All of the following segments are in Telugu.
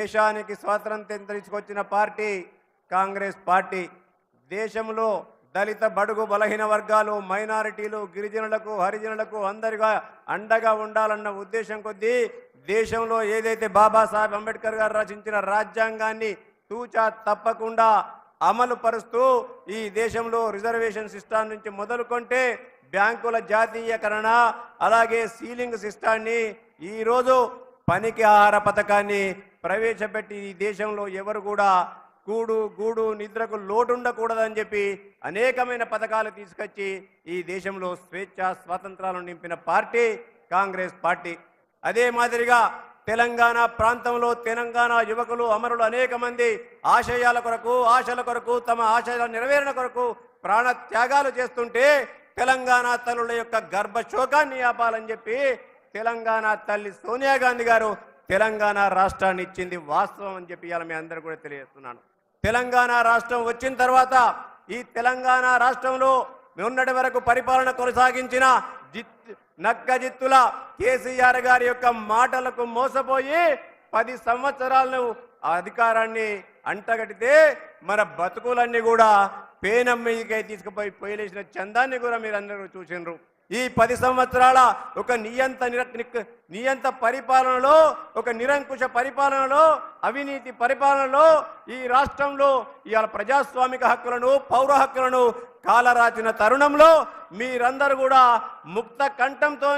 దేశానికి స్వాతంత్ర్యం తీసుకొచ్చిన పార్టీ కాంగ్రెస్ పార్టీ. దేశంలో దళిత బడుగు బలహీన వర్గాలు, మైనారిటీలు, గిరిజనులకు, హరిజనులకు అందరిగా అండగా ఉండాలన్న ఉద్దేశం కొద్దీ దేశంలో ఏదైతే బాబాసాహెబ్ అంబేద్కర్ గారు రచించిన రాజ్యాంగాన్ని తూచా తప్పకుండా అమలు పరుస్తూ ఈ దేశంలో రిజర్వేషన్ సిస్టమ్ నుంచి మొదలుకొంటే బ్యాంకుల జాతీయకరణ, అలాగే సీలింగ్ సిస్టాన్ని, ఈరోజు పనికి ఆహార పథకాన్ని ప్రవేశపెట్టి ఈ దేశంలో ఎవరు కూడా కూడు గూడు నిద్రకు లోటు ఉండకూడదని చెప్పి అనేకమైన పథకాలు తీసుకొచ్చి ఈ దేశంలో స్వేచ్ఛ స్వాతంత్రాలను నింపిన పార్టీ కాంగ్రెస్ పార్టీ. అదే మాదిరిగా తెలంగాణ ప్రాంతంలో తెలంగాణ యువకులు అమరులు అనేక మంది ఆశయాల కొరకు, ఆశల కొరకు, తమ ఆశయాల నెరవేరణ కొరకు ప్రాణ త్యాగాలు చేస్తుంటే తెలంగాణ తల్లుల యొక్క గర్భశోకాన్ని ఆపాలని చెప్పి తెలంగాణ తల్లి సోనియా గాంధీ గారు తెలంగాణ రాష్ట్రాన్ని ఇచ్చింది వాస్తవం అని చెప్పి ఇవాళ మీ అందరూ కూడా తెలియజేస్తున్నాను. తెలంగాణ రాష్ట్రం వచ్చిన తర్వాత ఈ తెలంగాణ రాష్ట్రంలో మొన్నటి వరకు పరిపాలన కొనసాగించిన నక్కజిత్తుల కేసీఆర్ గారి యొక్క మాటలకు మోసపోయి 10 సంవత్సరాలను అధికారాన్ని అంటగట్టితే మన బతుకులన్నీ కూడా పేనం మీదకై తీసుకుపోయి పొయ్యిలేసిన చందాన్ని కూడా మీరు అందరూ చూసినారు. ఈ 10 సంవత్సరాల ఒక నియంత పరిపాలనలో, ఒక నిరంకుశ పరిపాలనలో, అవినీతి పరిపాలనలో ఈ రాష్ట్రంలో ఇవాళ ప్రజాస్వామిక హక్కులను, పౌర హక్కులను కాలరాచిన తరుణంలో మీరందరూ కూడా ముక్త కంఠంతో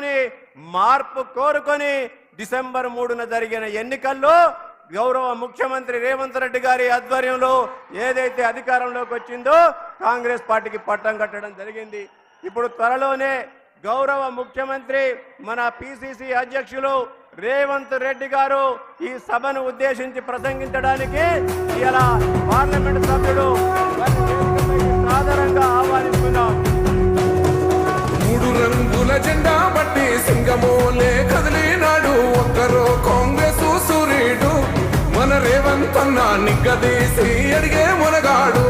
మార్పు కోరుకొని డిసెంబర్ 3న జరిగిన ఎన్నికల్లో గౌరవ ముఖ్యమంత్రి రేవంత్ రెడ్డి గారి ఆధ్వర్యంలో ఏదైతే అధికారంలోకి వచ్చిందో కాంగ్రెస్ పార్టీకి పట్టం కట్టడం జరిగింది. ఇప్పుడు త్వరలోనే గౌరవ ముఖ్యమంత్రి మన పిసిసి అధ్యక్షులు రేవంత్ రెడ్డి గారు ఈ సభను ఉద్దేశించి ప్రసంగించడానికి ఇలా పార్లమెంట్ సభ్యుడు సాదరంగా ఆహ్వానిస్తున్నాం. 3 రంగుల జెండా బట్టి సింగమోలే కదిలినాడు ఒక్కరో కాంగ్రెస్ సూర్యుడు, మన రేవంత్ అన్న నిగ్గదీసి అడిగే మునగాడు.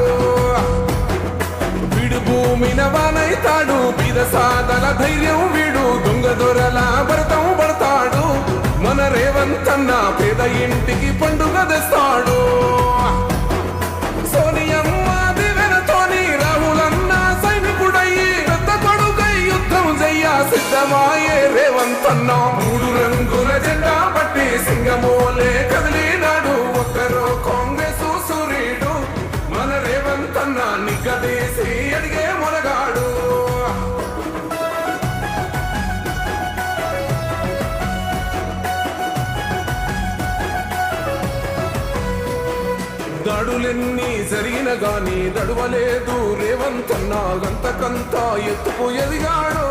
భూమిన వానైతాడు, బీద సాదల ధైర్యం వీడు, దొంగ దొరల భరతం పడతాడు, మన రేవంత్ అన్న పేద ఇంటికి పండుగ తెస్తాడు. సోనియమ్మ దివెనతోని రాహులన్న సైనికుడయ్యి పెద్ద కొడుకై యుద్ధం చెయ్య సిద్ధమాయే రేవంత్ అన్న. 3 రంగుల జెండా పట్టి సింగమోలే కదిలినాడు ఒక్కరో కాంగ్రెస్ సూర్యుడు, మన రేవంత్ అన్న నిగ్గదీసి అడిగే మునగాడు. దాడులెన్ని జరిగిన గాని దడువలేదు రేవంత్ అన్న, గంతకంత ఎత్తుకు ఎదిగాడు.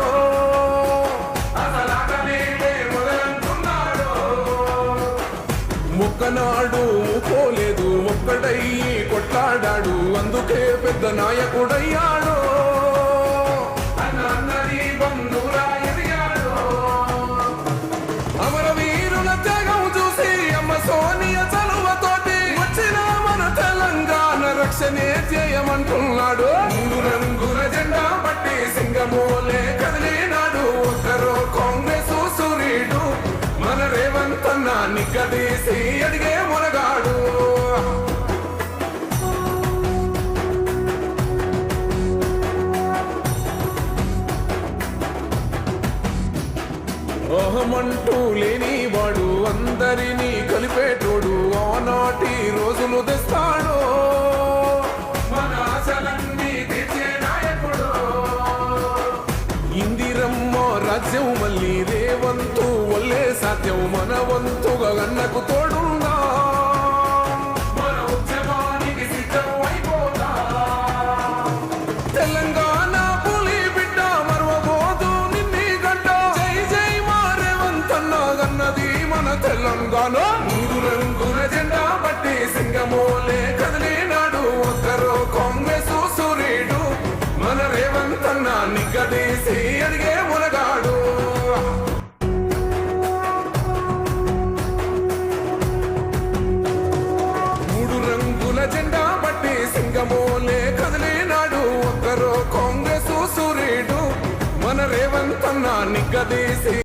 మొక్కనాడు పోలేదు, ఒక్కడయ్యి కొట్లాడాడు, అందుకే పెద్ద నాయకుడయ్యాడు. అమరవీరుల త్యాగం చూసి అమ్మ సోనియ చలువతోటి వచ్చిన మన తెలంగాణ రక్షణే చేయమంటున్నాడు. 3 రంగుల జెండా పట్టి సింగమోలే కదిలినాడు ఒక్కరో కాంగ్రెస్ సూర్యుడు, మన రేవంత్ అన్న నిగ్గదీసి అడిగే మునగాడు. అహమంటూ లేనివాడు, అందరినీ కలిపేటోడు, ఆనాటి రోజులు తెస్తాడు, మన ఆశలన్నీ తీర్చే నాయకుడు. ఇందిరమ్మ రాజ్యం మళ్ళీ రేవంతు వల్లే సాధ్యం, మన వంతుగా అన్నకు తోడున్నా, మన ఉద్యమానికి సిద్ధం అయిపోతా. తెలంగాణ పులి బిడ్డ మరవబోదు నిన్ని గడ్డ, జై జై మా రేవంత్ అన్న గన్నది మన తెలంగాణ.